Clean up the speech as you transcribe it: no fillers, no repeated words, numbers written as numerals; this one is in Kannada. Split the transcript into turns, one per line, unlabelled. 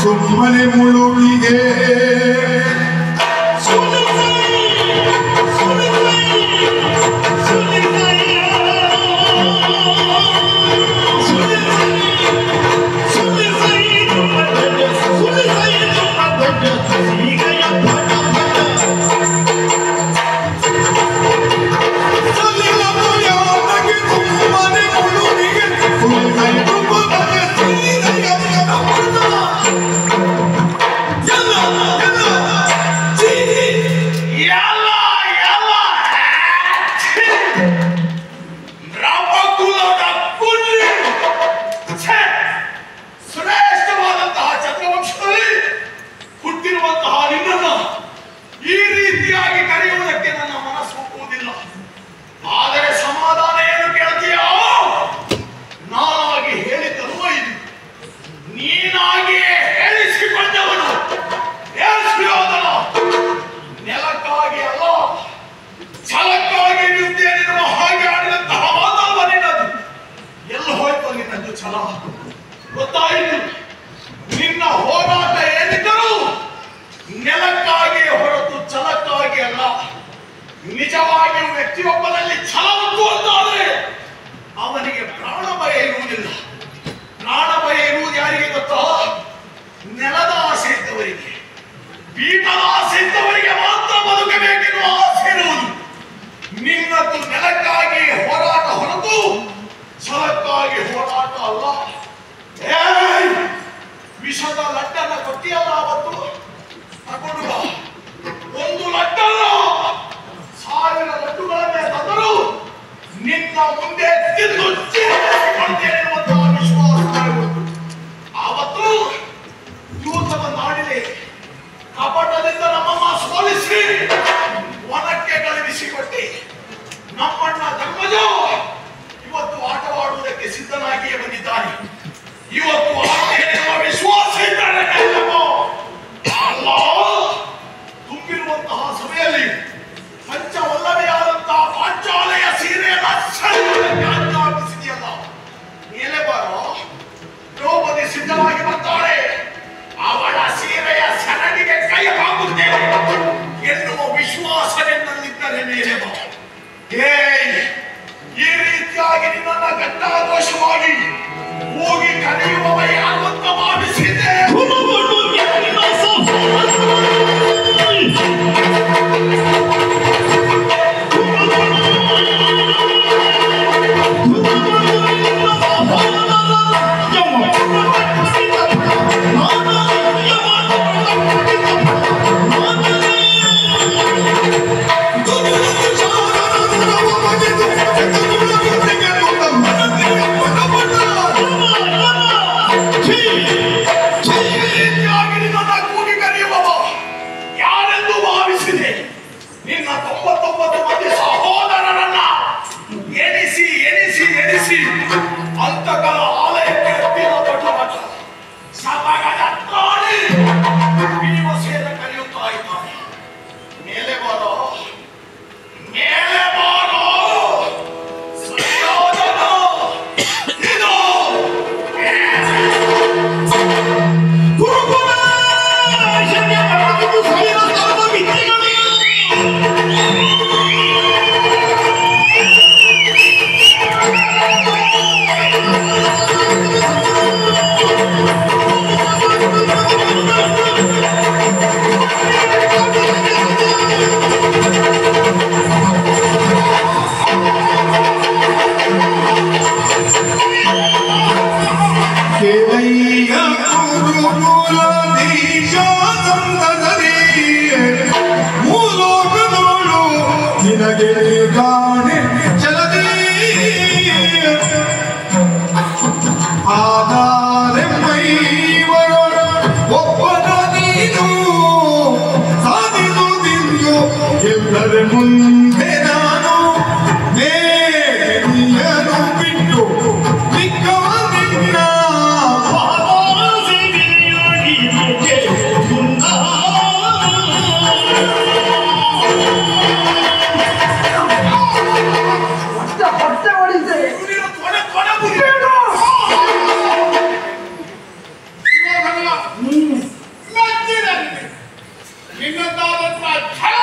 ಸುಮ್ಮನೆ ಮುಳುಗಿಗೆ ಗೊತ್ತಾಯಿತು. ನಿನ್ನ ಹೋರಾಟ ಏನಿದ್ದರೂ ನೆಲಕ್ಕಾಗಿ ಹೊರತು ಛಲಕ್ಕಾಗಿ ಅಲ್ಲ. ನಿಜವಾಗಿ ವ್ಯಕ್ತಿಯೊಬ್ಬನಲ್ಲಿ ಛಲ ಉಂಟು ಅಂತಾದರೆ ಅವನಿಗೆ ಪ್ರಾಣ ಭಯ ಇರುವುದಿಲ್ಲ. ಪ್ರಾಣ ಭಯ ಇರುವುದು ಯಾರಿಗೆ ಗೊತ್ತಾ? ನೆಲದ ಆಸೆ ಇದ್ದವರಿಗೆ, ಪೀಠದ ಆಸೆ ಇದ್ದವರಿಗೆ ಮಾತ್ರ ಬದುಕಬೇಕೆನ್ನುವ ಆಸೆ ಇರುವುದು. ನಿನ್ನದ್ದು ನೆಲಕ್ಕಾಗಿ ಹೋರಾಟ ಹೊರತು ಛಲಕ್ಕಾಗಿ ಹೋರಾಟ ಅಲ್ಲ. ವಿಷದ ಲಡ್ಡನ್ನ ಕೊಟ್ಟಿಯಲ್ಲ ಅವತ್ತು, ತಗೊಂಡು ಬಾ. ಒಂದು ಲಡ್ಡಲ್ಲ 1000 ಲಡ್ಡುಗಳನ್ನೇ ತಂದರು ನಿನ್ನ ಮುಂದೆ ತಿಂದು ಕೊಡ್ತೇನೆ ಎನ್ನುವಂತಹ ವಿಶ್ವಾಸ ಮಾಡಿಬಿಟ್ಟು ಆವತ್ತು ಯೂಥದ ನಾಡಿದೆ ಕಪಟದಿಂದ ನಮ್ಮಮ್ಮ ಸೋಲಿಸಿ ವನಕ್ಕೆ ಕಳುಹಿಸಿಕೊಟ್ಟಿ ನಮ್ಮಣ್ಣ ಧರ್ಮಜ ಇವತ್ತು ಆಟವಾಡುವುದಕ್ಕೆ ಸಿದ್ಧನಾಗಿಯೇ ಬಂದಿದ್ದಾನೆ. ಇವತ್ತು ಆಟೆಯನ್ನುವ ವಿಶ್ವಾಸ ಇದ್ದಾರೆ. ಅಲ್ಲ, ತುಂಬಿರುವಂತಹ ಸಭೆಯಲ್ಲಿ ಪಂಚವಲ್ಲಭೆಯಾದಂತಹ ಪಾಂಚಾಲೆಯ ಸೀರೆಯನ್ನು ಆಜ್ಞಾಪಿಸಿದೆಯಲ್ಲ, ಮೇಲೆ ಬಾರೋ. ದ್ರೌಪದಿ ಸಿದ್ಧವಾಗಿ ಬರ್ತಾಳೆ, ಅವಳ ಸೀರೆಯ ಸರಣಿಗೆ ಕೈ ಹಾಕುತ್ತೇನೆ ಎನ್ನುವ ವಿಶ್ವಾಸ ನಿನ್ನಲ್ಲಿದ್ದರೆ ಮೇಲೆ ಬಾ. ಈ ರೀತಿಯಾಗಿ ನಿನ್ನನ್ನು ಗಂಡಾದೋಷವಾಗಿ ಹೋಗಿ ಕರೆಯುವವ ಯಾರು ಅಂತ ಭಾವಿಸಿದೆ. ನಿನ್ನ 99 ಮಂದಿ ಸಹೋದರರನ್ನ ಎಣಿಸಿ ಎಣಿಸಿ ಎಣಿಸಿ ಅಂತಕಲ ಆಲಯಕ್ಕೆ ಎತ್ತಿನ ದೊಡ್ಡ ಮಠ ಸಭಾಗದ ಪ್ರಾಣಿ ಭೀಮಸೇನ ಕರೆಯುತ್ತಾ ಇದ್ದಾನೆ. ಮೇಲೆ ಬಾರೋ, ಮೇಲೆ ಬಾರೋ. ಸಂಯೋಜನ ಇದು ಗುರುಕುಲ ಮುಂದೆ ನಾನು ನೇರಿಯನು ಬಿಟ್ಟು ನಿನ್ನ ಛಲ